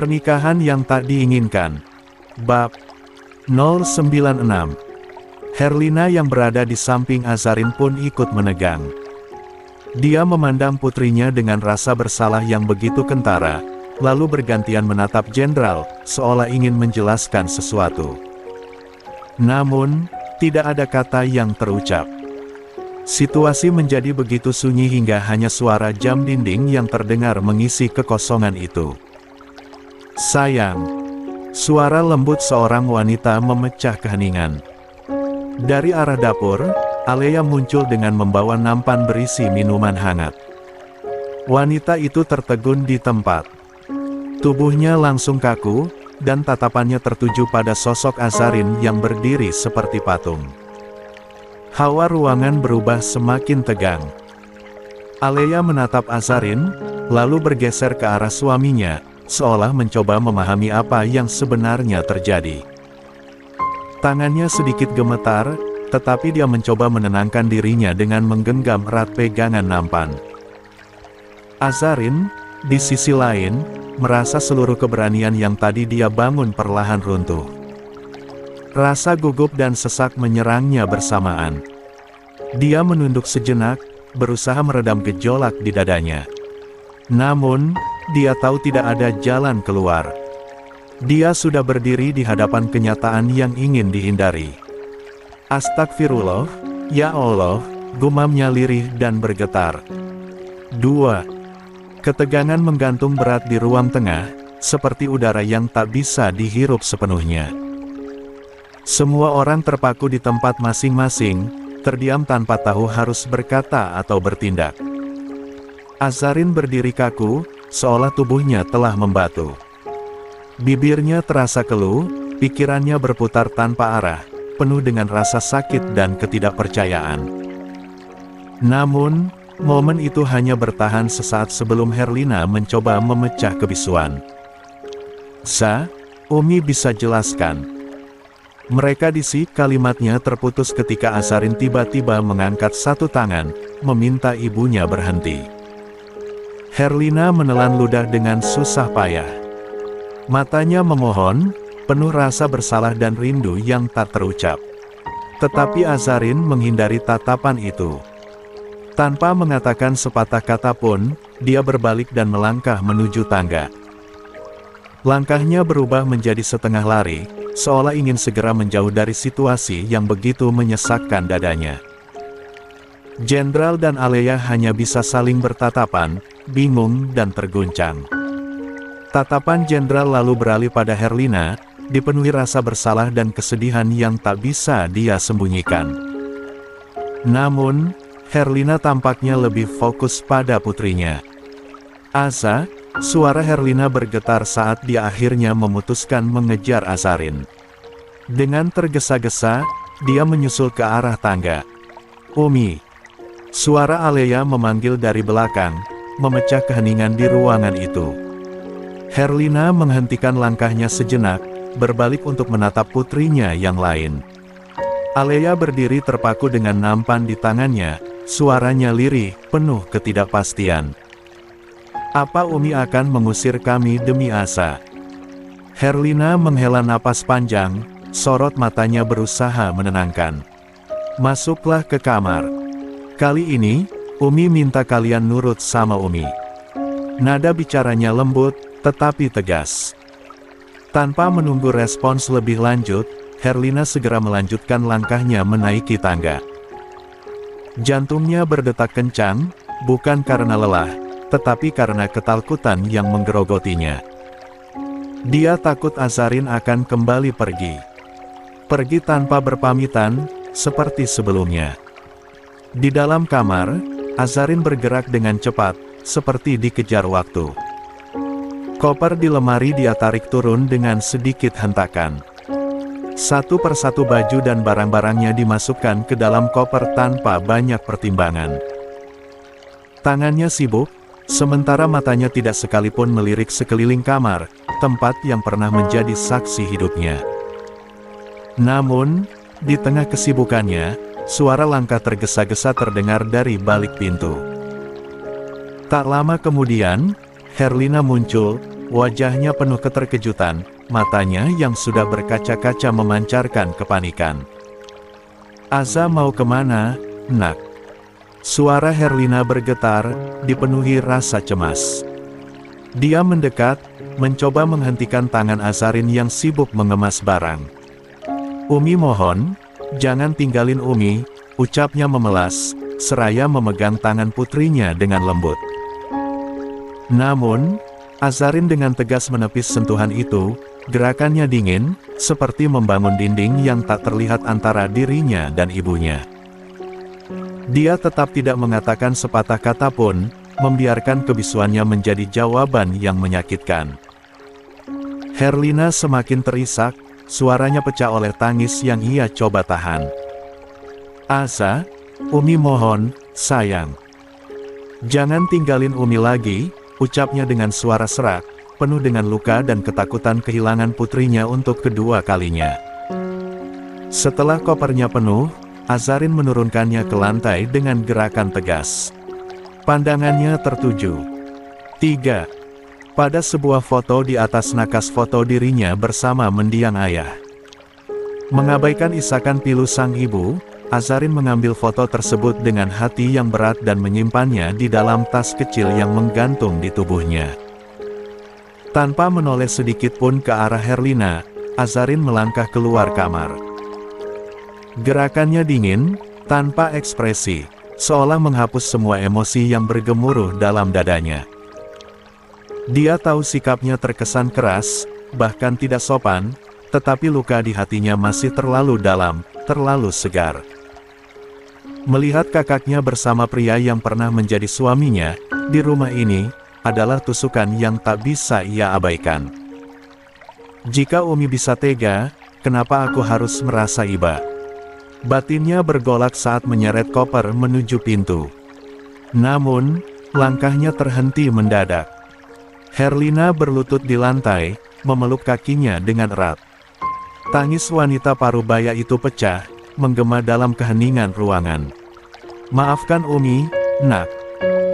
Pernikahan yang tak diinginkan. Bab 096. Herlina yang berada di samping Azarin pun ikut menegang. Dia memandang putrinya dengan rasa bersalah yang begitu kentara, lalu bergantian menatap jenderal, seolah ingin menjelaskan sesuatu. Namun, tidak ada kata yang terucap. Situasi menjadi begitu sunyi hingga hanya suara jam dinding yang terdengar mengisi kekosongan itu. Sayang, suara lembut seorang wanita memecah keheningan. Dari arah dapur, Alea muncul dengan membawa nampan berisi minuman hangat. Wanita itu tertegun di tempat. Tubuhnya langsung kaku, dan tatapannya tertuju pada sosok Azarin yang berdiri seperti patung. Hawa ruangan berubah semakin tegang. Alea menatap Azarin, lalu bergeser ke arah suaminya, seolah mencoba memahami apa yang sebenarnya terjadi. Tangannya sedikit gemetar, tetapi dia mencoba menenangkan dirinya dengan menggenggam erat pegangan nampan. Azarin, di sisi lain, merasa seluruh keberanian yang tadi dia bangun perlahan runtuh. Rasa gugup dan sesak menyerangnya bersamaan. Dia menunduk sejenak, berusaha meredam gejolak di dadanya. Namun, dia tahu tidak ada jalan keluar. Dia sudah berdiri di hadapan kenyataan yang ingin dihindari. Astagfirullah, ya Allah, gumamnya lirih dan bergetar. 2. Ketegangan menggantung berat di ruang tengah, seperti udara yang tak bisa dihirup sepenuhnya. Semua orang terpaku di tempat masing-masing, terdiam tanpa tahu harus berkata atau bertindak. Azarin berdiri kaku, seolah tubuhnya telah membatu. Bibirnya terasa keluh, pikirannya berputar tanpa arah, penuh dengan rasa sakit dan ketidakpercayaan. Namun, momen itu hanya bertahan sesaat sebelum Herlina mencoba memecah kebisuan. Umi bisa jelaskan. Mereka disik kalimatnya terputus ketika Azarin tiba-tiba mengangkat satu tangan, meminta ibunya berhenti. Herlina menelan ludah dengan susah payah. Matanya memohon, penuh rasa bersalah dan rindu yang tak terucap. Tetapi Azarin menghindari tatapan itu. Tanpa mengatakan sepatah kata pun, dia berbalik dan melangkah menuju tangga. Langkahnya berubah menjadi setengah lari, seolah ingin segera menjauh dari situasi yang begitu menyesakkan dadanya. Jenderal dan Alea hanya bisa saling bertatapan, bingung dan terguncang. Tatapan jenderal lalu beralih pada Herlina, dipenuhi rasa bersalah dan kesedihan yang tak bisa dia sembunyikan. Namun, Herlina tampaknya lebih fokus pada putrinya. Asa, suara Herlina bergetar saat dia akhirnya memutuskan mengejar Azarin. Dengan tergesa-gesa, dia menyusul ke arah tangga. Umi. Suara Alea memanggil dari belakang, memecah keheningan di ruangan itu. Herlina menghentikan langkahnya sejenak, berbalik untuk menatap putrinya yang lain. Alea berdiri terpaku dengan nampan di tangannya, suaranya lirih, penuh ketidakpastian. Apa Umi akan mengusir kami demi Asa? Herlina menghela napas panjang, sorot matanya berusaha menenangkan. Masuklah ke kamar. Kali ini, Umi minta kalian nurut sama Umi. Nada bicaranya lembut, tetapi tegas. Tanpa menunggu respons lebih lanjut, Herlina segera melanjutkan langkahnya menaiki tangga. Jantungnya berdetak kencang, bukan karena lelah, tetapi karena ketakutan yang menggerogotinya. Dia takut Azarin akan kembali pergi. Pergi tanpa berpamitan, seperti sebelumnya. Di dalam kamar, Azarin bergerak dengan cepat, seperti dikejar waktu. Koper di lemari dia tarik turun dengan sedikit hentakan. Satu persatu baju dan barang-barangnya dimasukkan ke dalam koper tanpa banyak pertimbangan. Tangannya sibuk, sementara matanya tidak sekalipun melirik sekeliling kamar, tempat yang pernah menjadi saksi hidupnya. Namun, di tengah kesibukannya, suara langkah tergesa-gesa terdengar dari balik pintu. Tak lama kemudian, Herlina muncul, wajahnya penuh keterkejutan, matanya yang sudah berkaca-kaca memancarkan kepanikan. "Aza mau kemana, Nak?" Suara Herlina bergetar, dipenuhi rasa cemas. Dia mendekat, mencoba menghentikan tangan Azarin yang sibuk mengemas barang. "Umi mohon, jangan tinggalin Umi," ucapnya memelas, seraya memegang tangan putrinya dengan lembut. Namun, Azarin dengan tegas menepis sentuhan itu, gerakannya dingin, seperti membangun dinding yang tak terlihat antara dirinya dan ibunya. Dia tetap tidak mengatakan sepatah kata pun, membiarkan kebisuannya menjadi jawaban yang menyakitkan. Herlina semakin terisak, suaranya pecah oleh tangis yang ia coba tahan. "Aza, Umi mohon, sayang. Jangan tinggalin Umi lagi," ucapnya dengan suara serak, penuh dengan luka dan ketakutan kehilangan putrinya untuk kedua kalinya. Setelah kopernya penuh, Azarin menurunkannya ke lantai dengan gerakan tegas. Pandangannya tertuju. 3. Pada sebuah foto di atas nakas foto dirinya bersama mendiang ayah. Mengabaikan isakan pilu sang ibu, Azarin mengambil foto tersebut dengan hati yang berat dan menyimpannya di dalam tas kecil yang menggantung di tubuhnya. Tanpa menoleh sedikit pun ke arah Herlina, Azarin melangkah keluar kamar. Gerakannya dingin, tanpa ekspresi, seolah menghapus semua emosi yang bergemuruh dalam dadanya. Dia tahu sikapnya terkesan keras, bahkan tidak sopan, tetapi luka di hatinya masih terlalu dalam, terlalu segar. Melihat kakaknya bersama pria yang pernah menjadi suaminya, di rumah ini, adalah tusukan yang tak bisa ia abaikan. "Jika Umi bisa tega, kenapa aku harus merasa iba?" Batinnya bergolak saat menyeret koper menuju pintu. Namun, langkahnya terhenti mendadak. Herlina berlutut di lantai, memeluk kakinya dengan erat. Tangis wanita parubaya itu pecah, menggema dalam keheningan ruangan. "Maafkan Umi, Nak.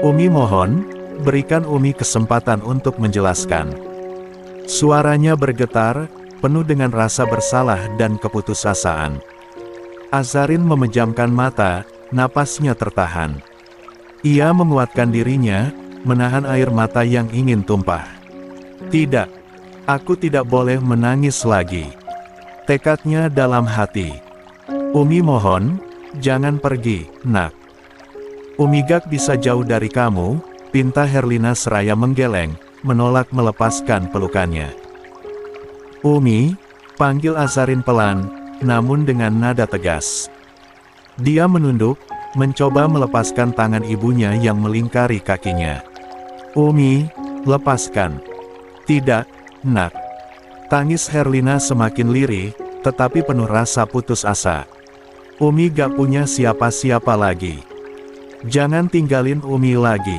Umi mohon, berikan Umi kesempatan untuk menjelaskan." Suaranya bergetar, penuh dengan rasa bersalah dan keputusasaan. Azarin memejamkan mata, napasnya tertahan. Ia menguatkan dirinya, menahan air mata yang ingin tumpah. "Tidak, aku tidak boleh menangis lagi." Tekadnya dalam hati. "Umi mohon, jangan pergi, Nak. Umi gak bisa jauh dari kamu," pinta Herlina seraya menggeleng, menolak melepaskan pelukannya. "Umi," panggil Azarin pelan, namun dengan nada tegas. Dia menunduk, mencoba melepaskan tangan ibunya yang melingkari kakinya. "Umi, lepaskan." "Tidak, Nak." Tangis Herlina semakin lirih, tetapi penuh rasa putus asa. "Umi gak punya siapa-siapa lagi. Jangan tinggalin Umi lagi."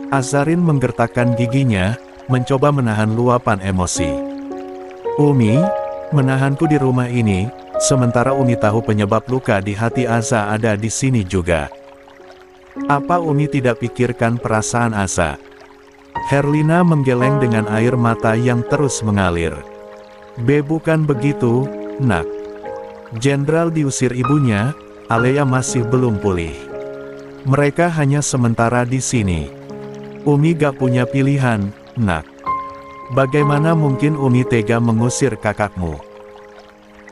Azarin menggertakkan giginya, mencoba menahan luapan emosi. "Umi, menahanku di rumah ini, sementara Umi tahu penyebab luka di hati Aza ada di sini juga. Apa Umi tidak pikirkan perasaan Aza?" Herlina menggeleng dengan air mata yang terus mengalir. Bukan begitu, Nak. Jenderal diusir ibunya, Alea masih belum pulih. Mereka hanya sementara di sini. Umi gak punya pilihan, Nak. Bagaimana mungkin Umi tega mengusir kakakmu?"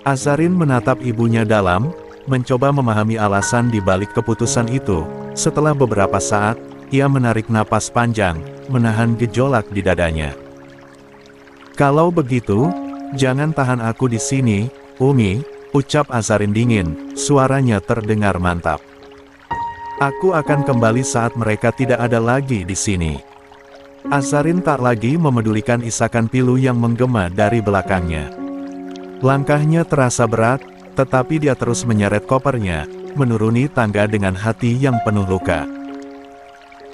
Azarin menatap ibunya dalam, mencoba memahami alasan di balik keputusan itu. Setelah beberapa saat, ia menarik napas panjang, menahan gejolak di dadanya. "Kalau begitu, jangan tahan aku di sini, Umi," ucap Azarin dingin, suaranya terdengar mantap. "Aku akan kembali saat mereka tidak ada lagi di sini." Azarin tak lagi memedulikan isakan pilu yang menggema dari belakangnya. Langkahnya terasa berat, tetapi dia terus menyeret kopernya, menuruni tangga dengan hati yang penuh luka.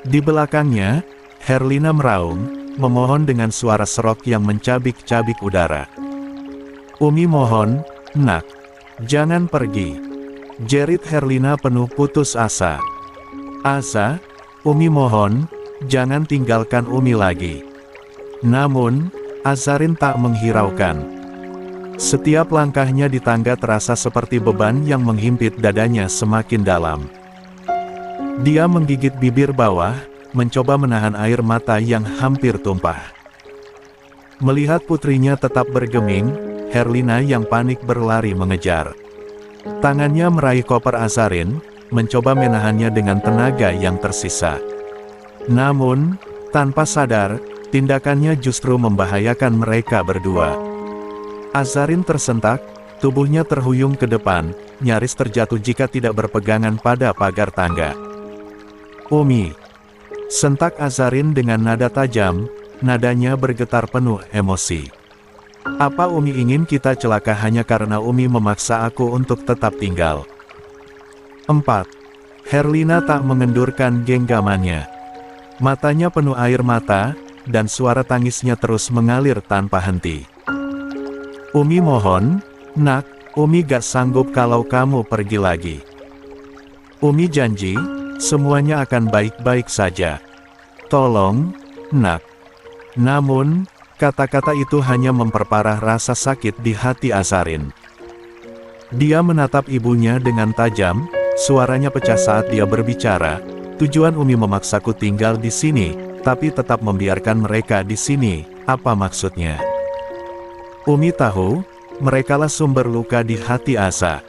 Di belakangnya, Herlina meraung, memohon dengan suara serok yang mencabik-cabik udara. "Umi mohon, Nak. Jangan pergi." Jerit Herlina penuh putus asa. "Aza, Umi mohon, jangan tinggalkan Umi lagi." Namun, Azarin tak menghiraukan. Setiap langkahnya di tangga terasa seperti beban yang menghimpit dadanya semakin dalam. Dia menggigit bibir bawah, mencoba menahan air mata yang hampir tumpah. Melihat putrinya tetap bergeming, Herlina yang panik berlari mengejar. Tangannya meraih koper Azarin, mencoba menahannya dengan tenaga yang tersisa. Namun, tanpa sadar, tindakannya justru membahayakan mereka berdua. Azarin tersentak, tubuhnya terhuyung ke depan, nyaris terjatuh jika tidak berpegangan pada pagar tangga. "Umi!" sentak Azarin dengan nada tajam, nadanya bergetar penuh emosi. "Apa Umi ingin kita celaka hanya karena Umi memaksa aku untuk tetap tinggal?" 4. Herlina tak mengendurkan genggamannya. Matanya penuh air mata, dan suara tangisnya terus mengalir tanpa henti. "Umi mohon, nak, Umi gak sanggup kalau kamu pergi lagi. Umi janji, semuanya akan baik-baik saja. Tolong, nak." Namun, kata-kata itu hanya memperparah rasa sakit di hati Azarin. Dia menatap ibunya dengan tajam, suaranya pecah saat dia berbicara, "Tujuan Umi memaksaku tinggal di sini, tapi tetap membiarkan mereka di sini, apa maksudnya? Umi tahu, merekalah sumber luka di hati Asa.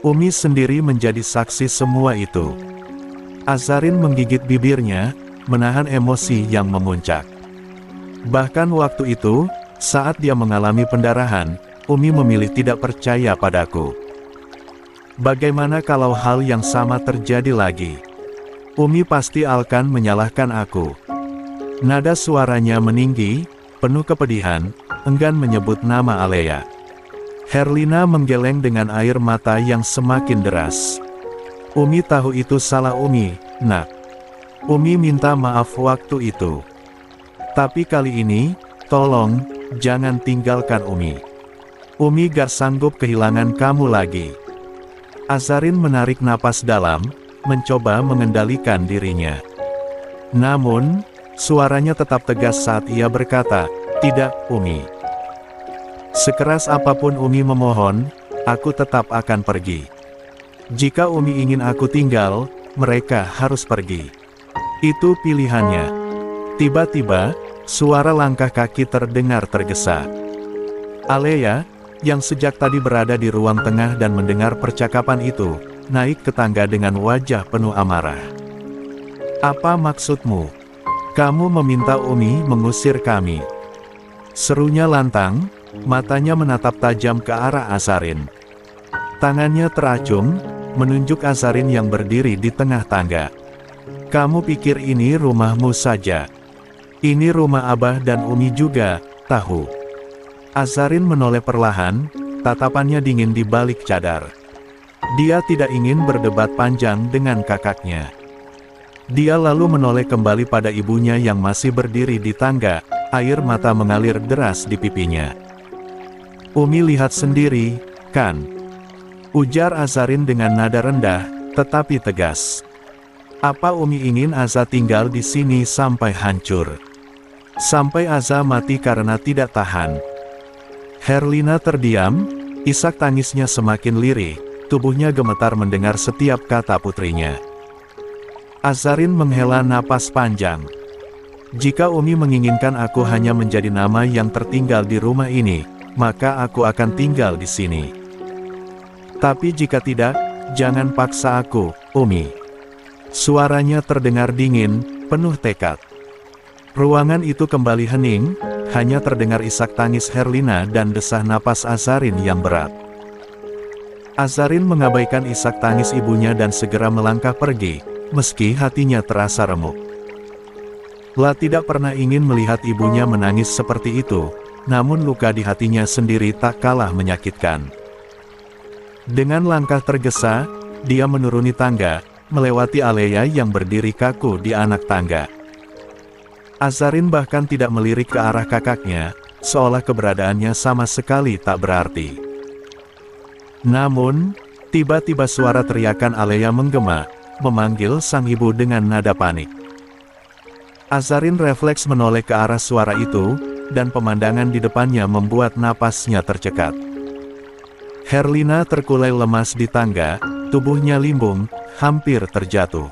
Umi sendiri menjadi saksi semua itu." Azarin menggigit bibirnya, menahan emosi yang memuncak. "Bahkan waktu itu, saat dia mengalami pendarahan, Umi memilih tidak percaya padaku. Bagaimana kalau hal yang sama terjadi lagi? Umi pasti akan menyalahkan aku." Nada suaranya meninggi, penuh kepedihan, enggan menyebut nama Alea. Herlina menggeleng dengan air mata yang semakin deras. "Umi tahu itu salah Umi, nak. Umi minta maaf waktu itu. Tapi kali ini, tolong, jangan tinggalkan Umi. Umi gak sanggup kehilangan kamu lagi." Azarin menarik napas dalam, mencoba mengendalikan dirinya. Namun, suaranya tetap tegas saat ia berkata, "Tidak, Umi. Sekeras apapun Umi memohon, aku tetap akan pergi. Jika Umi ingin aku tinggal, mereka harus pergi. Itu pilihannya." Tiba-tiba, suara langkah kaki terdengar tergesa. Alea, yang sejak tadi berada di ruang tengah dan mendengar percakapan itu, naik ke tangga dengan wajah penuh amarah. "Apa maksudmu? Kamu meminta Umi mengusir kami?" serunya lantang, matanya menatap tajam ke arah Azarin. Tangannya teracung, menunjuk Azarin yang berdiri di tengah tangga. "Kamu pikir ini rumahmu saja? Ini rumah Abah dan Umi juga, tahu?" Azarin menoleh perlahan, tatapannya dingin di balik cadar. Dia tidak ingin berdebat panjang dengan kakaknya. Dia lalu menoleh kembali pada ibunya yang masih berdiri di tangga, air mata mengalir deras di pipinya. "Umi lihat sendiri, kan?" ujar Azarin dengan nada rendah, tetapi tegas. "Apa Umi ingin Aza tinggal di sini sampai hancur? Sampai Aza mati karena tidak tahan?" Herlina terdiam, isak tangisnya semakin lirih, tubuhnya gemetar mendengar setiap kata putrinya. Azarin menghela napas panjang. "Jika Umi menginginkan aku hanya menjadi nama yang tertinggal di rumah ini, maka aku akan tinggal di sini. Tapi jika tidak, jangan paksa aku, Umi." Suaranya terdengar dingin, penuh tekad. Ruangan itu kembali hening, hanya terdengar isak tangis Herlina dan desah napas Azarin yang berat. Azarin mengabaikan isak tangis ibunya dan segera melangkah pergi, meski hatinya terasa remuk. La tidak pernah ingin melihat ibunya menangis seperti itu, namun luka di hatinya sendiri tak kalah menyakitkan. Dengan langkah tergesa, dia menuruni tangga, melewati Alea yang berdiri kaku di anak tangga. Azarin bahkan tidak melirik ke arah kakaknya, seolah keberadaannya sama sekali tak berarti. Namun, tiba-tiba suara teriakan Alea menggema, memanggil sang ibu dengan nada panik. Azarin refleks menoleh ke arah suara itu, dan pemandangan di depannya membuat napasnya tercekat. Herlina terkulai lemas di tangga, tubuhnya limbung, hampir terjatuh.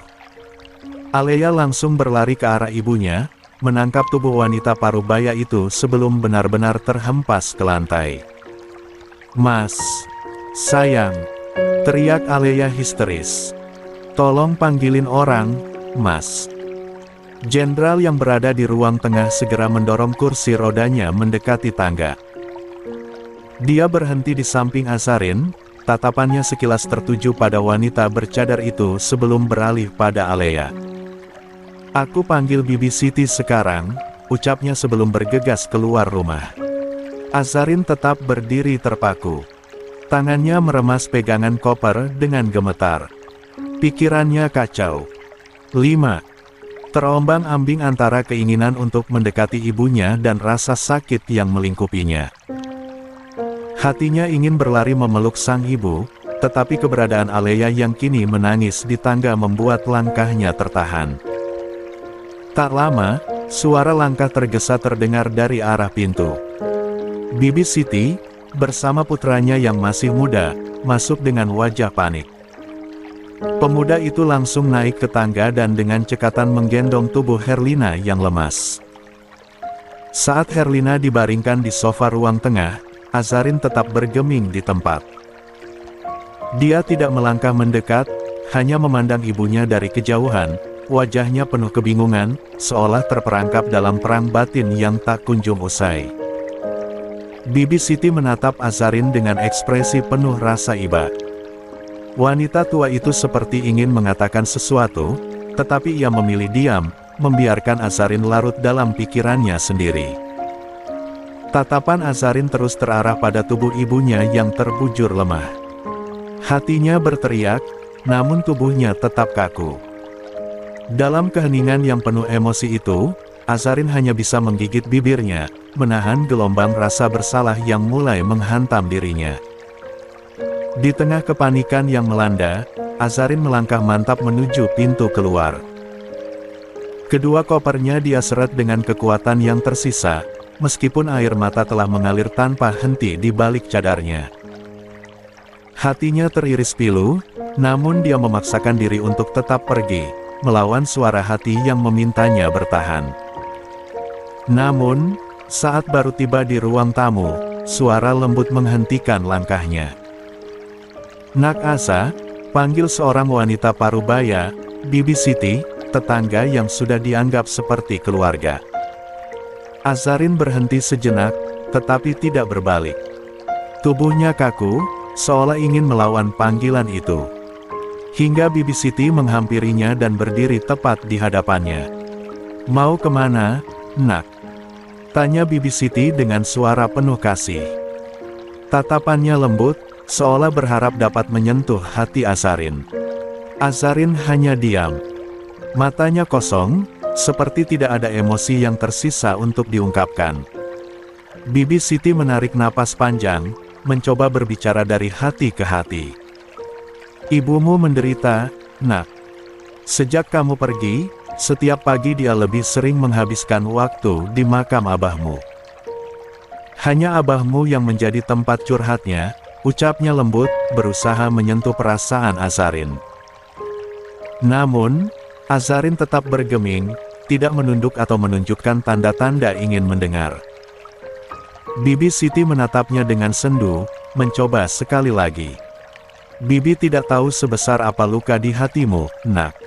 Alea langsung berlari ke arah ibunya, menangkap tubuh wanita parubaya itu sebelum benar-benar terhempas ke lantai. "Mas, sayang!" teriak Alea histeris. "Tolong panggilin orang, Mas." Jenderal yang berada di ruang tengah segera mendorong kursi rodanya mendekati tangga. Dia berhenti di samping Azarin, tatapannya sekilas tertuju pada wanita bercadar itu sebelum beralih pada Alea. "Aku panggil Bibi Siti sekarang," ucapnya sebelum bergegas keluar rumah. Azarin tetap berdiri terpaku. Tangannya meremas pegangan koper dengan gemetar. Pikirannya kacau. 5. Terombang-ambing antara keinginan untuk mendekati ibunya dan rasa sakit yang melingkupinya. Hatinya ingin berlari memeluk sang ibu, tetapi keberadaan Alea yang kini menangis di tangga membuat langkahnya tertahan. Tak lama, suara langkah tergesa terdengar dari arah pintu. Bibi Siti, bersama putranya yang masih muda, masuk dengan wajah panik. Pemuda itu langsung naik ke tangga dan dengan cekatan menggendong tubuh Herlina yang lemas. Saat Herlina dibaringkan di sofa ruang tengah, Azarin tetap bergeming di tempat. Dia tidak melangkah mendekat, hanya memandang ibunya dari kejauhan, wajahnya penuh kebingungan, seolah terperangkap dalam perang batin yang tak kunjung usai. Bibi Siti menatap Azarin dengan ekspresi penuh rasa iba. Wanita tua itu seperti ingin mengatakan sesuatu, tetapi ia memilih diam, membiarkan Azarin larut dalam pikirannya sendiri. Tatapan Azarin terus terarah pada tubuh ibunya yang terbujur lemah. Hatinya berteriak, namun tubuhnya tetap kaku. Dalam keheningan yang penuh emosi itu, Azarin hanya bisa menggigit bibirnya, menahan gelombang rasa bersalah yang mulai menghantam dirinya. Di tengah kepanikan yang melanda, Azarin melangkah mantap menuju pintu keluar. Kedua kopernya dia seret dengan kekuatan yang tersisa, meskipun air mata telah mengalir tanpa henti di balik cadarnya. Hatinya teriris pilu, namun dia memaksakan diri untuk tetap pergi, melawan suara hati yang memintanya bertahan. Namun, saat baru tiba di ruang tamu, suara lembut menghentikan langkahnya. "Nak Asa," panggil seorang wanita parubaya, Bibi Siti, tetangga yang sudah dianggap seperti keluarga. Azarin berhenti sejenak, tetapi tidak berbalik. Tubuhnya kaku, seolah ingin melawan panggilan itu. Hingga Bibi Siti menghampirinya dan berdiri tepat di hadapannya. "Mau kemana, Nak?" tanya Bibi Siti dengan suara penuh kasih. Tatapannya lembut, seolah berharap dapat menyentuh hati Azarin. Azarin hanya diam. Matanya kosong, seperti tidak ada emosi yang tersisa untuk diungkapkan. Bibi Siti menarik napas panjang, mencoba berbicara dari hati ke hati. "Ibumu menderita, Nak. Sejak kamu pergi, setiap pagi dia lebih sering menghabiskan waktu di makam abahmu. Hanya abahmu yang menjadi tempat curhatnya," ucapnya lembut, berusaha menyentuh perasaan Azarin. Namun, Azarin tetap bergeming, tidak menunduk atau menunjukkan tanda-tanda ingin mendengar. Bibi Siti menatapnya dengan sendu, mencoba sekali lagi. "Bibi tidak tahu sebesar apa luka di hatimu, Nak.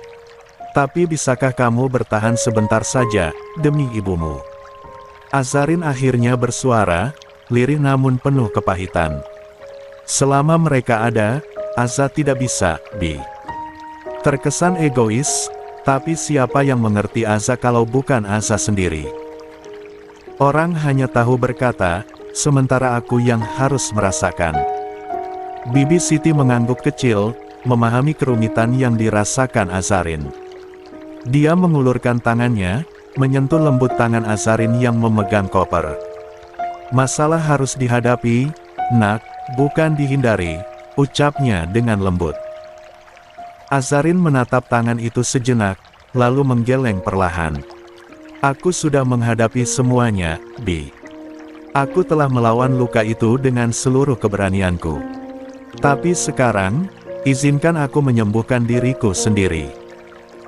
Tapi bisakah kamu bertahan sebentar saja, demi ibumu?" Azarin akhirnya bersuara, lirih namun penuh kepahitan. "Selama mereka ada, Aza tidak bisa, Bi." Terkesan egois, tapi siapa yang mengerti Aza kalau bukan Aza sendiri? Orang hanya tahu berkata, sementara aku yang harus merasakan. Bibi Siti mengangguk kecil, memahami kerumitan yang dirasakan Azarin. Dia mengulurkan tangannya, menyentuh lembut tangan Azarin yang memegang koper. "Masalah harus dihadapi, Nak, bukan dihindari," ucapnya dengan lembut. Azarin menatap tangan itu sejenak, lalu menggeleng perlahan. Aku sudah menghadapi semuanya, Bi. Aku telah melawan luka itu dengan seluruh keberanianku. Tapi sekarang, izinkan aku menyembuhkan diriku sendiri.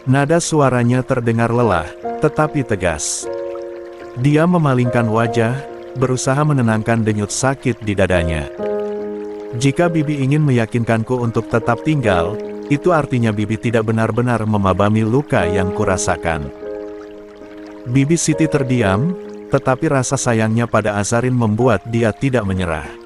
Nada suaranya terdengar lelah, tetapi tegas. Dia memalingkan wajah, berusaha menenangkan denyut sakit di dadanya. Jika Bibi ingin meyakinkanku untuk tetap tinggal, itu artinya Bibi tidak benar-benar memabami luka yang kurasakan. Bibi Siti terdiam, tetapi rasa sayangnya pada Azarin membuat dia tidak menyerah.